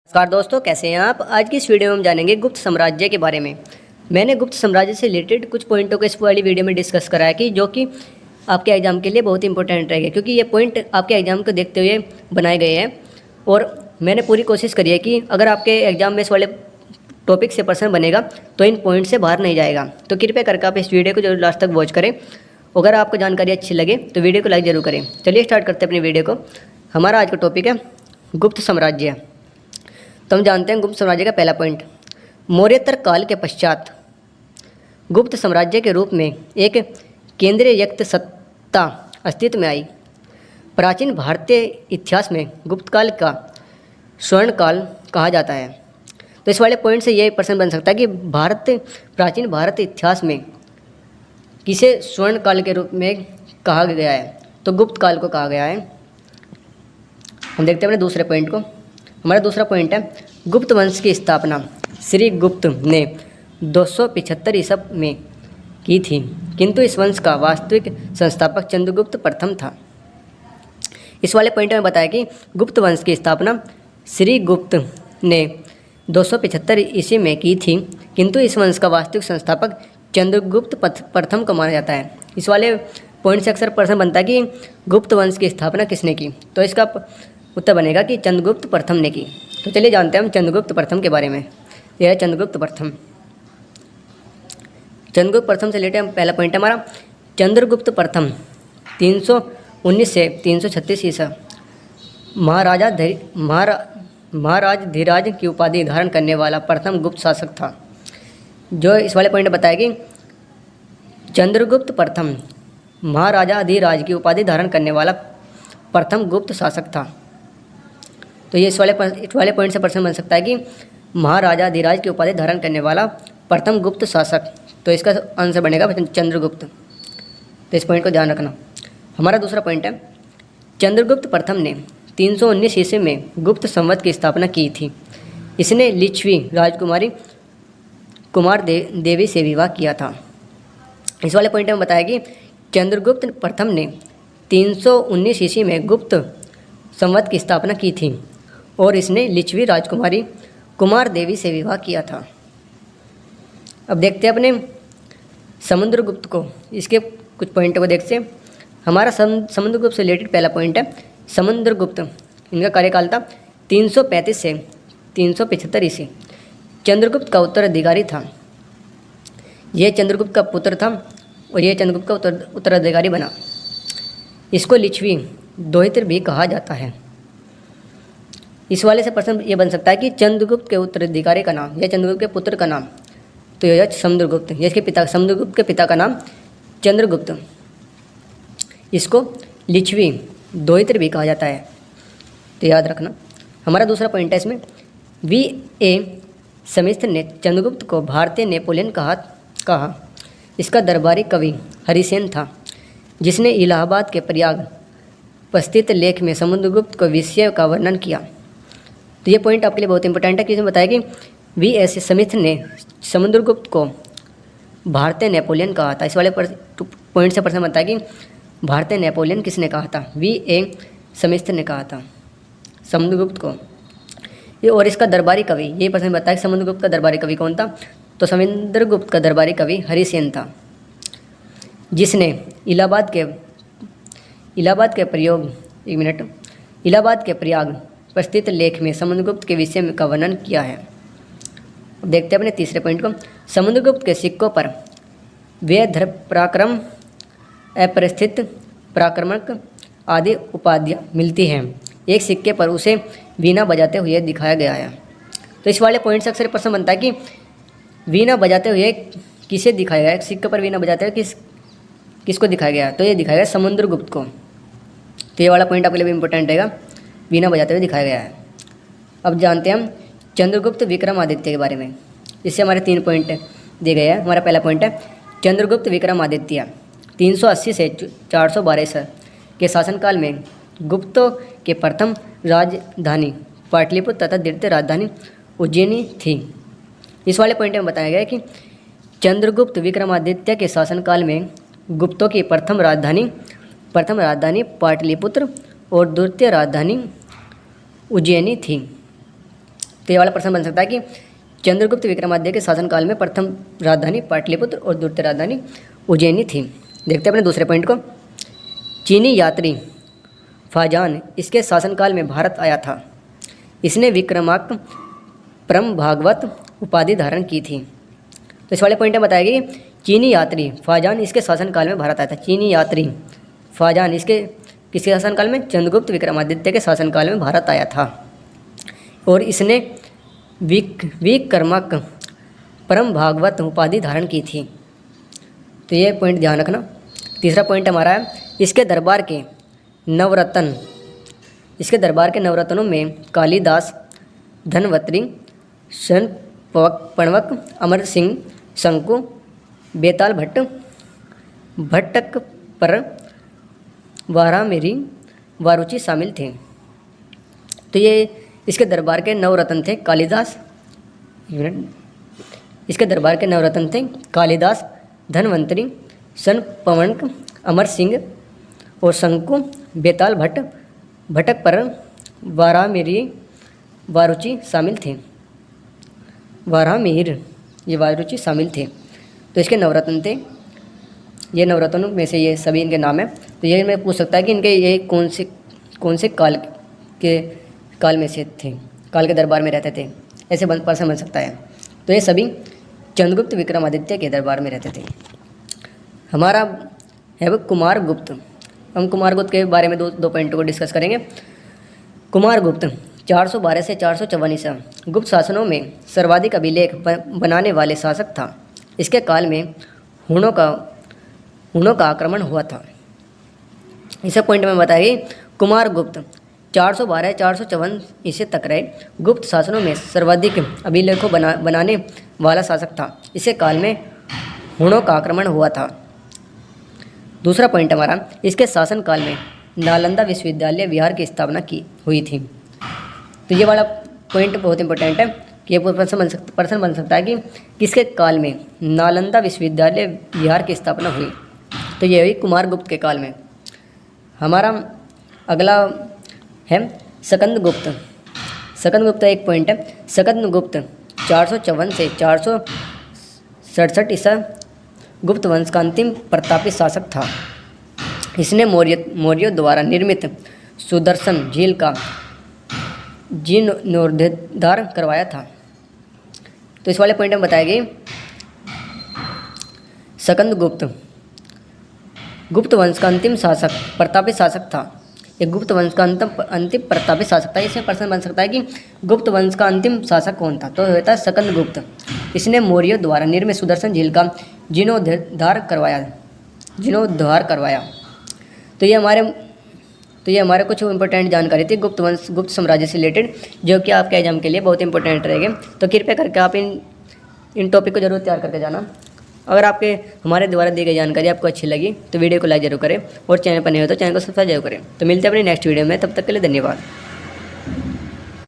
नमस्कार दोस्तों, कैसे हैं आप। आज की इस वीडियो में हम जानेंगे गुप्त साम्राज्य के बारे में। मैंने गुप्त साम्राज्य से रिलेटेड कुछ पॉइंटों को इस वाली वीडियो में डिस्कस करा है कि जो कि आपके एग्जाम के लिए बहुत इंपॉर्टेंट रहेगा, क्योंकि ये पॉइंट आपके एग्जाम को देखते हुए बनाए गए हैं। और मैंने पूरी कोशिश करी है कि अगर आपके एग्जाम में इस वाले टॉपिक से प्रश्न बनेगा तो इन पॉइंट से बाहर नहीं जाएगा। तो कृपया करके आप इस वीडियो को जरूर लास्ट तक वॉच करें। अगर आपको जानकारी अच्छी लगे तो वीडियो को लाइक जरूर करें। चलिए स्टार्ट करते हैं अपनी वीडियो को। हमारा आज का टॉपिक है गुप्त साम्राज्य। तो हम जानते हैं गुप्त साम्राज्य का पहला पॉइंट, मौर्योत्तर काल के पश्चात गुप्त साम्राज्य के रूप में एक केंद्रीय यक्त सत्ता अस्तित्व में आई। प्राचीन भारतीय इतिहास में गुप्त काल का स्वर्ण काल कहा जाता है। तो इस वाले पॉइंट से ये प्रश्न बन सकता है कि प्राचीन भारत इतिहास में किसे स्वर्ण काल के रूप में कहा गया है, तो गुप्त काल को कहा गया है। हम देखते हैं अपने दूसरे पॉइंट को। हमारा दूसरा पॉइंट है गुप्त वंश की स्थापना श्री गुप्त ने 275 ईसा में की थी, किंतु इस वंश का वास्तविक संस्थापक चंद्रगुप्त प्रथम था। इस वाले पॉइंट में बताया कि गुप्त वंश की स्थापना श्री गुप्त ने 275 ईस्वी में की थी, किंतु इस वंश का वास्तविक संस्थापक चंद्रगुप्त प्रथम को माना जाता है। इस वाले पॉइंट से अक्सर प्रश्न बनता है कि गुप्त वंश की स्थापना किसने की, तो इसका उत्तर बनेगा कि चंद्रगुप्त प्रथम ने की। तो चलिए जानते हैं हम चंद्रगुप्त प्रथम के बारे में। यह है चंद्रगुप्त प्रथम। चंद्रगुप्त प्रथम से रिलेटेड पहला पॉइंट है हमारा, चंद्रगुप्त प्रथम 319 से 336 ईसा महाराज धीराज की उपाधि धारण करने वाला प्रथम गुप्त शासक था। जो इस वाले पॉइंट बताया कि चंद्रगुप्त प्रथम महाराजा धीराज की उपाधि धारण करने वाला प्रथम गुप्त शासक था। तो ये इस वाले पॉइंट से प्रश्न बन सकता है कि महाराजा धीराज की उपाधि धारण करने वाला प्रथम गुप्त शासक, तो इसका आंसर बनेगा चंद्रगुप्त। तो इस पॉइंट को ध्यान रखना। हमारा दूसरा पॉइंट है चंद्रगुप्त प्रथम ने 319 ईस्वी में गुप्त संवत की स्थापना की थी। इसने लिच्छवी राजकुमारी कुमार देवी से विवाह किया था। इस वाले पॉइंट में बताया कि चंद्रगुप्त प्रथम ने 319 ईस्वी में गुप्त संवत की स्थापना की थी और इसने लिच्छवी राजकुमारी कुमार देवी से विवाह किया था। अब देखते हैं अपने समुद्रगुप्त को। इसके कुछ पॉइंटों को देखते हैं। हमारा समुद्रगुप्त से रिलेटेड पहला पॉइंट है समुद्रगुप्त। इनका कार्यकाल था 335 से 375 ईस्वी। चंद्रगुप्त का उत्तराधिकारी था। यह चंद्रगुप्त का पुत्र था और यह चंद्रगुप्त का उत्तराधिकारी बना। इसको लिच्छवी दोहित्र भी कहा जाता है। इस वाले से प्रश्न ये बन सकता है कि चंद्रगुप्त के उत्तराधिकारी का नाम या चंद्रगुप्त के पुत्र का नाम, तो यह समुद्रगुप्त। इसके पिता समुद्रगुप्त के पिता का नाम चंद्रगुप्त। इसको लिच्छवी दोहित्र भी कहा जाता है, तो याद रखना। हमारा दूसरा पॉइंट है इसमें V.A. स्मिथ ने चंद्रगुप्त को भारतीय नेपोलियन कहा। इसका दरबारी कवि हरिसेन था, जिसने इलाहाबाद के प्रयाग उपस्थित लेख में समुद्रगुप्त को विषय का वर्णन किया। तो ये पॉइंट आपके लिए बहुत इंपॉर्टेंट है, कि इसमें बताया कि V.S. स्मिथ ने समुद्रगुप्त को भारतीय नेपोलियन कहा था। इस वाले पॉइंट से प्रश्न बनता है कि भारतीय नेपोलियन किसने कहा था, V.A. स्मिथ ने कहा था समुद्रगुप्त को। ये और इसका दरबारी कवि, ये प्रश्न बताया कि समुद्रगुप्त का दरबारी कवि कौन था, तो समुद्रगुप्त का दरबारी कवि हरिसेन था, जिसने इलाहाबाद के प्रयाग प्रस्थित लेख में समुद्रगुप्त के विषय में का वर्णन किया है। अब देखते हैं अपने तीसरे पॉइंट को। समुद्रगुप्त के सिक्कों पर व्यधर पराक्रम, अपरिस्थित पराक्रमक आदि उपाधियाँ मिलती हैं। एक सिक्के पर उसे वीणा बजाते हुए दिखाया गया है। तो इस वाले पॉइंट से अक्सर प्रश्न बनता है कि वीणा बजाते हुए किसे दिखाया गया है, सिक्के पर वीणा बजाते हुए किसको दिखाया गया, तो ये दिखाया गया समुद्रगुप्त को। तो ये वाला पॉइंट आपके लिए भी इंपॉर्टेंट रहेगा, वीणा बजाते हुए दिखाया गया है। अब जानते हैं हम चंद्रगुप्त विक्रमादित्य के बारे में। इससे हमारे 3 पॉइंट दिए गए हैं। हमारा पहला पॉइंट है चंद्रगुप्त विक्रमादित्य 380 से 412 ईसा के शासनकाल में गुप्तों के प्रथम राजधानी पाटलिपुत्र तथा द्वितीय राजधानी उज्जैनी थी। इस वाले पॉइंट में बताया गया है कि चंद्रगुप्त विक्रमादित्य के शासनकाल में गुप्तों की प्रथम राजधानी पाटलिपुत्र और द्वितीय राजधानी उज्जैनी थी। तो ये वाला प्रश्न बन सकता है कि चंद्रगुप्त विक्रमादित्य के शासनकाल में प्रथम राजधानी पाटलिपुत्र और द्वितीय राजधानी उज्जैनी थी। देखते हैं अपने दूसरे पॉइंट को। चीनी यात्री फाजान इसके शासनकाल में भारत आया था। इसने विक्रमार्क परम भागवत उपाधि धारण की थी। तो इस वाले पॉइंट में बताएगी चीनी यात्री फाजान इसके शासनकाल में भारत आया था। चीनी यात्री फाजान इसके किसके शासनकाल में? चंद्रगुप्त विक्रमादित्य के शासनकाल में भारत आया था और इसने विक्रमार्क परम भागवत उपाधि धारण की थी। तो ये पॉइंट ध्यान रखना। तीसरा पॉइंट हमारा है इसके दरबार के नवरत्नों में कालिदास, धनवंतरी, पणवक, अमर सिंह, शंकु, बेताल भट्ट, भट्टकपर, वारामिरी, वारुचि शामिल थे। तो ये इसके दरबार के नवरत्न थे कालिदास। इसके दरबार के नवरत्न थे कालिदास, धनवंतरी, पणवक, अमर सिंह और शंकु, बेताल भट्ट, भट्टकपर, वारामिरी, वारुचि शामिल थे। ये वारुचि शामिल थे। तो इसके नवरत्न थे। ये नवरत्नों में से ये सभी इनके नाम हैं। तो ये मैं पूछ सकता है कि इनके ये कौन से काल में से थे, काल के दरबार में रहते थे, ऐसे प्रश्न बन सकता है। तो ये सभी चंद्रगुप्त विक्रमादित्य के दरबार में रहते थे। हमारा है वो कुमार गुप्त। हम कुमार गुप्त के बारे में दो पॉइंटों को डिस्कस करेंगे। कुमार गुप्त 412 से 454 ईसा गुप्त शासनों में सर्वाधिक अभिलेख बनाने वाले शासक था। इसके काल में हुणों का आक्रमण हुआ था। इसे पॉइंट में बताइए कुमार गुप्त 412-454 ईसे तक रहे गुप्त शासनों में सर्वाधिक अभिलेखों बनाने वाला शासक था। इसे काल में हुणों का आक्रमण हुआ था। दूसरा पॉइंट हमारा इसके शासनकाल में नालंदा विश्वविद्यालय बिहार की स्थापना हुई थी। तो ये वाला पॉइंट बहुत इंपॉर्टेंट है कि ये प्रश्न बन सकता है कि किसके काल में नालंदा विश्वविद्यालय बिहार की स्थापना हुई। तो ये हुई कुमार गुप्त के काल में। हमारा अगला है सकंद गुप्त। सकंद गुप्त एक पॉइंट है। सकंद गुप्त 454 से 467 ईसा गुप्त वंश का अंतिम प्रतापी शासक था। इसने मौर्यों द्वारा निर्मित सुदर्शन झील का जीर्णोद्धार करवाया था। तो इस वाले पॉइंट में बताएगी सकंद गुप्त वंश का अंतिम शासक प्रतापी शासक था। ये गुप्त वंश का अंतिम प्रतापी शासक था। इसमें प्रश्न बन सकता है कि गुप्त वंश का अंतिम शासक कौन था? तो होता है सकंद गुप्त। इसने मौर्यों द्वारा निर्मित सुदर्शन झील का जीर्णोद्धार करवाया। तो ये हमारे कुछ इंपॉर्टेंट जानकारी थी गुप्त साम्राज्य से रिलेटेड, जो कि आपके एग्जाम के लिए बहुत इंपॉर्टेंट रहेंगे। तो कृपया करके आप इन टॉपिक को जरूर तैयार करके जाना। अगर आपके हमारे द्वारा दी गई जानकारी आपको अच्छी लगी तो वीडियो को लाइक जरूर करें और चैनल पर नहीं हो तो चैनल को सब्सक्राइब जरूर करें। तो मिलते हैं अपनी नेक्स्ट वीडियो में, तब तक के लिए धन्यवाद।